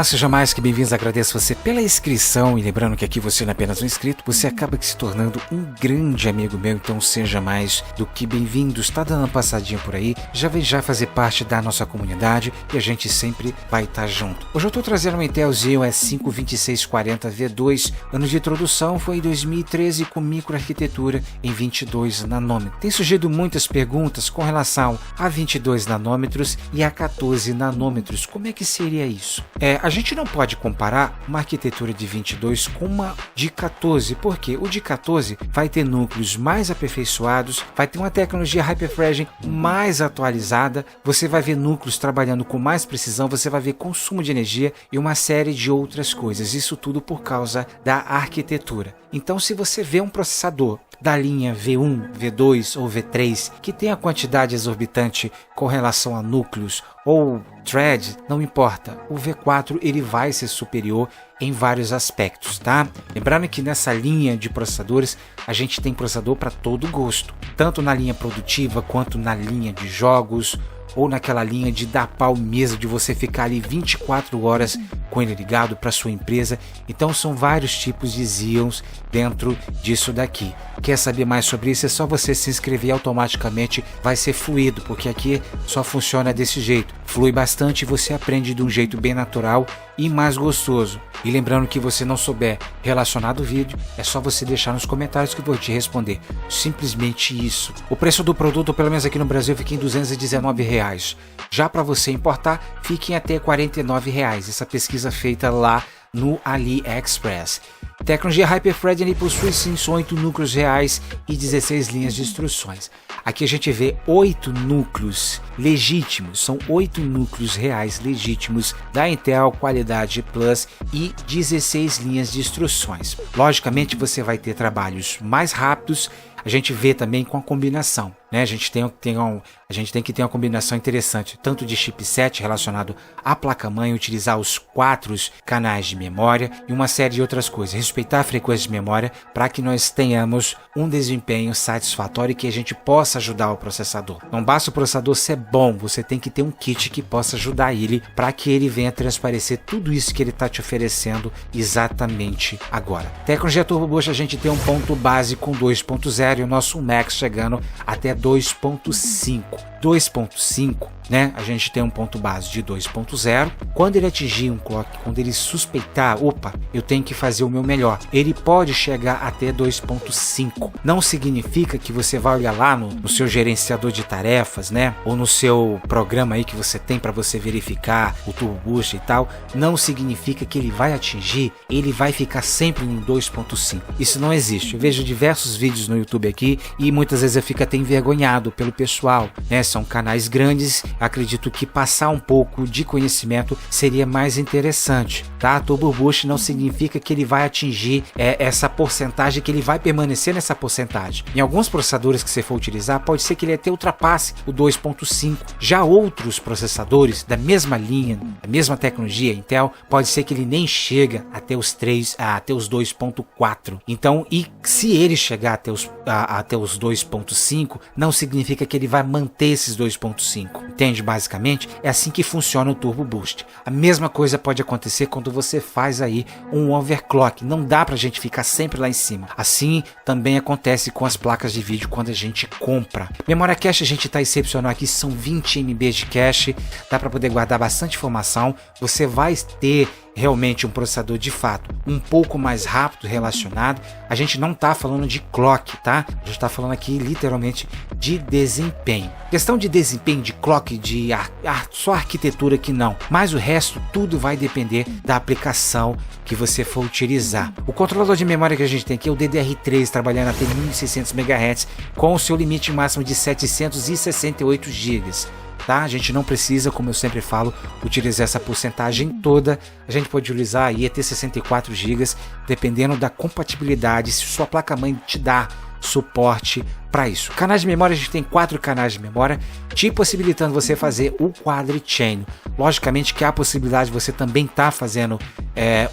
Olá, seja mais que bem-vindos, agradeço você pela inscrição e lembrando que aqui você não é apenas um inscrito, você acaba se tornando um grande amigo meu, então seja mais do que bem-vindo, está dando uma passadinha por aí, já vem já fazer parte da nossa comunidade e a gente sempre vai estar junto. Hoje eu estou trazendo um Intel Xeon S5-2640V2, ano de introdução foi em 2013 com microarquitetura em 22 nanômetros. Tem surgido muitas perguntas com relação a 22 nanômetros e a 14 nanômetros, como é que seria isso? A gente não pode comparar uma arquitetura de 22 com uma de 14, porque o de 14 vai ter núcleos mais aperfeiçoados, vai ter uma tecnologia hyperthreading mais atualizada, você vai ver núcleos trabalhando com mais precisão, você vai ver consumo de energia e uma série de outras coisas, isso tudo por causa da arquitetura. Então, se você vê um processador da linha V1, V2 ou V3 que tem a quantidade exorbitante com relação a núcleos ou thread, não importa, o V4 ele vai ser superior em vários aspectos, tá? Lembrando que nessa linha de processadores a gente tem processador para todo gosto, tanto na linha produtiva quanto na linha de jogos ou naquela linha de dar pau mesmo, de você ficar ali 24 horas com ele ligado para sua empresa. Então são vários tipos de Xeons dentro disso daqui. Quer saber mais sobre isso? É só você se inscrever, automaticamente vai ser fluido, porque aqui só funciona desse jeito. Flui bastante e você aprende de um jeito bem natural e mais gostoso. E lembrando que você não souber relacionado ao vídeo, é só você deixar nos comentários que eu vou te responder. Simplesmente isso. O preço do produto, pelo menos aqui no Brasil, fica em R$219. Já para você importar, fica em até R$49. Essa pesquisa feita lá no AliExpress. Tecnologia Hyperthreading possui sim 8 núcleos reais e 16 linhas de instruções. Aqui a gente vê 8 núcleos legítimos, são 8 núcleos reais legítimos da Intel Qualidade Plus e 16 linhas de instruções. Logicamente você vai ter trabalhos mais rápidos, a gente vê também com a combinação, né? A gente tem que ter uma combinação interessante, tanto de chipset relacionado à placa-mãe, utilizar os 4 canais de memória e uma série de outras coisas, respeitar a frequência de memória para que nós tenhamos um desempenho satisfatório e que a gente possa ajudar o processador. Não basta o processador ser bom, você tem que ter um kit que possa ajudar ele para que ele venha transparecer tudo isso que ele está te oferecendo exatamente agora. Tecnologia Turbo Boost, a gente tem um ponto base com 2.0 e o nosso Max chegando até 2.5. 2.5, né? A gente tem um ponto base de 2.0. Quando ele atingir um clock, quando ele suspeitar, opa, eu tenho que fazer o meu melhor, ele pode chegar até 2.5. Não significa que você vai olhar lá no seu gerenciador de tarefas, né? Ou no seu programa aí que você tem para você verificar o Turbo Boost e tal. Não significa que ele vai atingir, ele vai ficar sempre em 2.5. Isso não existe. Eu vejo diversos vídeos no YouTube aqui e muitas vezes eu fico até envergonhado pelo pessoal, né? São canais grandes, acredito que passar um pouco de conhecimento seria mais interessante, tá? Turbo Boost não significa que ele vai atingir essa porcentagem, que ele vai permanecer nessa porcentagem. Em alguns processadores que você for utilizar, pode ser que ele até ultrapasse o 2.5. Já outros processadores da mesma linha, da mesma tecnologia Intel, pode ser que ele nem chega até os 2.4. Então, e se ele chegar até os 2.5, não significa que ele vai manter esses 2.5, entende? Basicamente é assim que funciona o Turbo Boost. A mesma coisa pode acontecer quando você faz aí um overclock, não dá pra gente ficar sempre lá em cima. Assim também acontece com as placas de vídeo quando a gente compra. Memória cache a gente está excepcional aqui, são 20 MB de cache, dá para poder guardar bastante informação, você vai ter realmente um processador de fato um pouco mais rápido relacionado. A gente não está falando de clock, tá? A gente está falando aqui literalmente de desempenho. Questão de desempenho, de clock, de só arquitetura que não, mas o resto tudo vai depender da aplicação que você for utilizar. O controlador de memória que a gente tem aqui é o DDR3 trabalhando até 1600 MHz com o seu limite máximo de 768 GB. Tá? A gente não precisa, como eu sempre falo, utilizar essa porcentagem toda. A gente pode utilizar aí até 64 GB, dependendo da compatibilidade. Se sua placa-mãe te dá suporte para isso. Canais de memória, a gente tem 4 canais de memória, te possibilitando você fazer o quadri-channel. Logicamente que há a possibilidade de você também estar fazendo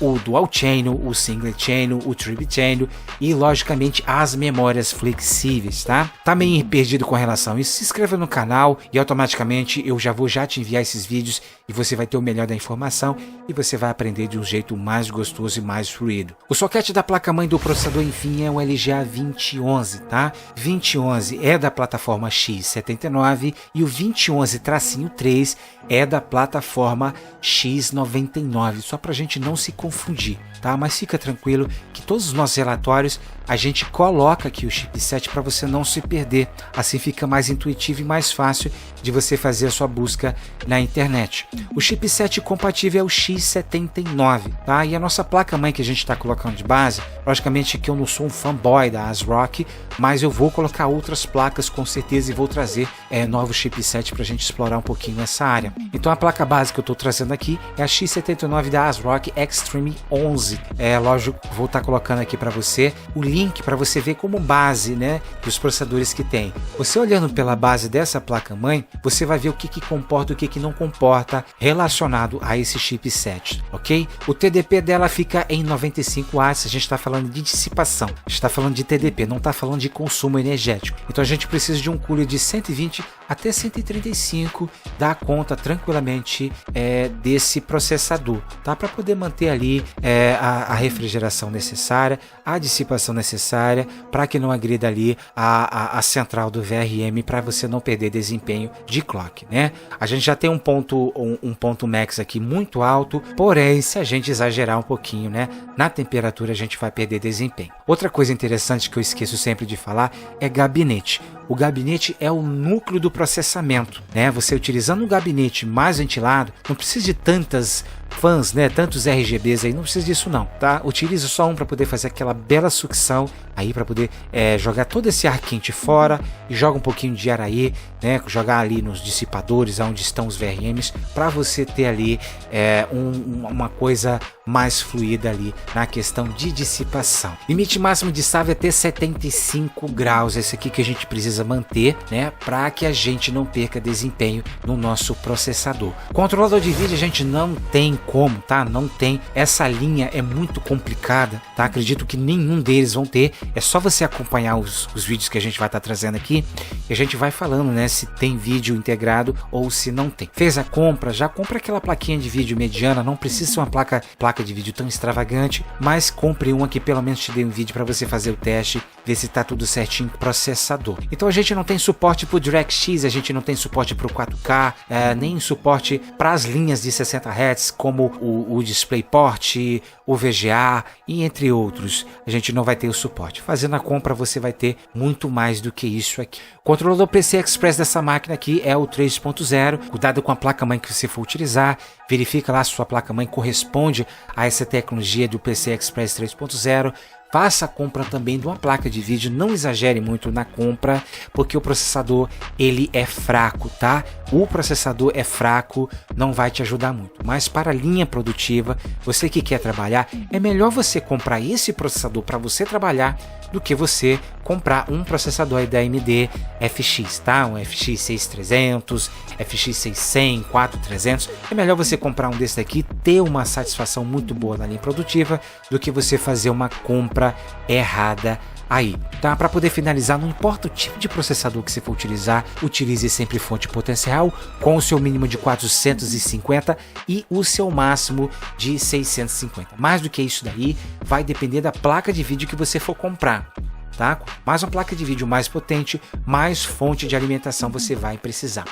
o dual channel, o single channel, o triple channel e logicamente as memórias flexíveis, tá? Tá meio perdido com relação a isso? Se inscreva no canal e automaticamente eu já vou te enviar esses vídeos e você vai ter o melhor da informação e você vai aprender de um jeito mais gostoso e mais fluido. O socket da placa-mãe do processador, enfim, é o LGA 2011, tá? 2011 é da plataforma X79 e o 2011-3 é da plataforma X99, só para a gente não se confundir, tá? Mas fica tranquilo que todos os nossos relatórios a gente coloca aqui o chipset para você não se perder, assim fica mais intuitivo e mais fácil de você fazer a sua busca na internet. O chipset compatível é o X79, tá? E a nossa placa-mãe que a gente está colocando de base, logicamente que eu não sou um fanboy da ASRock, mas eu vou colocar outras placas com certeza e vou trazer novos chipset para a gente explorar um pouquinho essa área. Então a placa base que eu estou trazendo aqui é a X79 da ASRock Extreme 11. Lógico, vou estar colocando aqui para você o link para você ver como base, né, dos processadores que tem. Você olhando pela base dessa placa-mãe, você vai ver o que comporta e o que não comporta relacionado a esse chipset, ok? O TDP dela fica em 95 watts, a gente está falando de dissipação, a gente está falando de TDP, não está falando de consumo energético. Então a gente precisa de um cooler de 120 até 135, dá conta tranquilamente desse processador, tá? Para poder manter ali a refrigeração necessária, a dissipação necessária, para que não agrida ali a central do VRM, para você não perder desempenho de clock, né? A gente já tem um ponto max aqui muito alto, porém se a gente exagerar um pouquinho, né, na temperatura a gente vai perder desempenho. Outra coisa interessante que eu esqueço sempre de falar é gabinete. O gabinete é o núcleo do processamento, né? Você utilizando um gabinete mais ventilado, não precisa de tantas fãs, né? Tantos RGBs aí, não precisa disso não, tá? Utilize só um para poder fazer aquela bela sucção aí, para poder jogar todo esse ar quente fora e joga um pouquinho de ar aí, né? Jogar ali nos dissipadores, onde estão os VRMs, para você ter ali uma coisa mais fluida ali na questão de dissipação. Limite máximo de SAV é até 75 graus, esse aqui que a gente precisa manter, né, para que a gente não perca desempenho no nosso processador. Controlador de vídeo a gente não tem como, tá? Não tem, essa linha é muito complicada, tá? Acredito que nenhum deles vão ter, é só você acompanhar os vídeos que a gente vai estar trazendo aqui e a gente vai falando, né, se tem vídeo integrado ou se não tem. Fez a compra, já compra aquela plaquinha de vídeo mediana, não precisa ser uma placa de vídeo tão extravagante, mas compre uma que pelo menos te dê um vídeo para você fazer o teste, ver se tá tudo certinho com o processador. Então a gente não tem suporte para o DirectX, a gente não tem suporte para o 4K, nem suporte para as linhas de 60 Hz como o DisplayPort, o VGA e entre outros. A gente não vai ter o suporte. Fazendo a compra você vai ter muito mais do que isso aqui. O controlador PCI Express dessa máquina aqui é o 3.0. Cuidado com a placa-mãe que você for utilizar. Verifica lá se sua placa-mãe corresponde a essa tecnologia do PCI Express 3.0. Faça a compra também de uma placa de vídeo, não exagere muito na compra, porque o processador ele é fraco, tá? O processador é fraco, não vai te ajudar muito. Mas para a linha produtiva, você que quer trabalhar, é melhor você comprar esse processador para você trabalhar do que você comprar um processador aí da AMD FX, tá? Um FX 6300, FX 600, 4300. É melhor você comprar um desse daqui, ter uma satisfação muito boa na linha produtiva, do que você fazer uma compra errada aí, tá? Para poder finalizar, não importa o tipo de processador que você for utilizar, utilize sempre fonte potencial com o seu mínimo de 450 e o seu máximo de 650. Mais do que isso daí, vai depender da placa de vídeo que você for comprar, tá? Mais uma placa de vídeo mais potente, mais fonte de alimentação você vai precisar.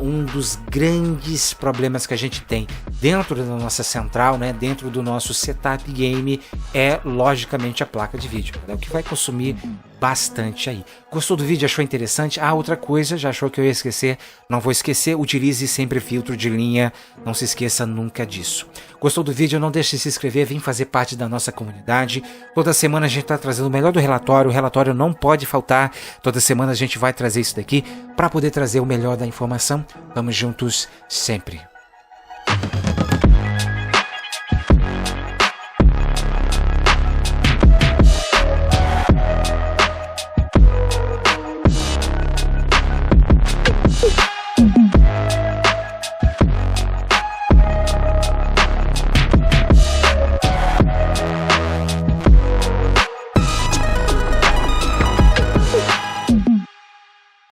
Um dos grandes problemas que a gente tem dentro da nossa central, né, dentro do nosso setup game, é logicamente a placa de vídeo. É o que vai consumir bastante aí. Gostou do vídeo? Achou interessante? Outra coisa, já achou que eu ia esquecer? Não vou esquecer, utilize sempre filtro de linha, não se esqueça nunca disso. Gostou do vídeo? Não deixe de se inscrever, vem fazer parte da nossa comunidade. Toda semana a gente está trazendo o melhor do relatório, o relatório não pode faltar, toda semana a gente vai trazer isso daqui para poder trazer o melhor da informação. Vamos juntos sempre.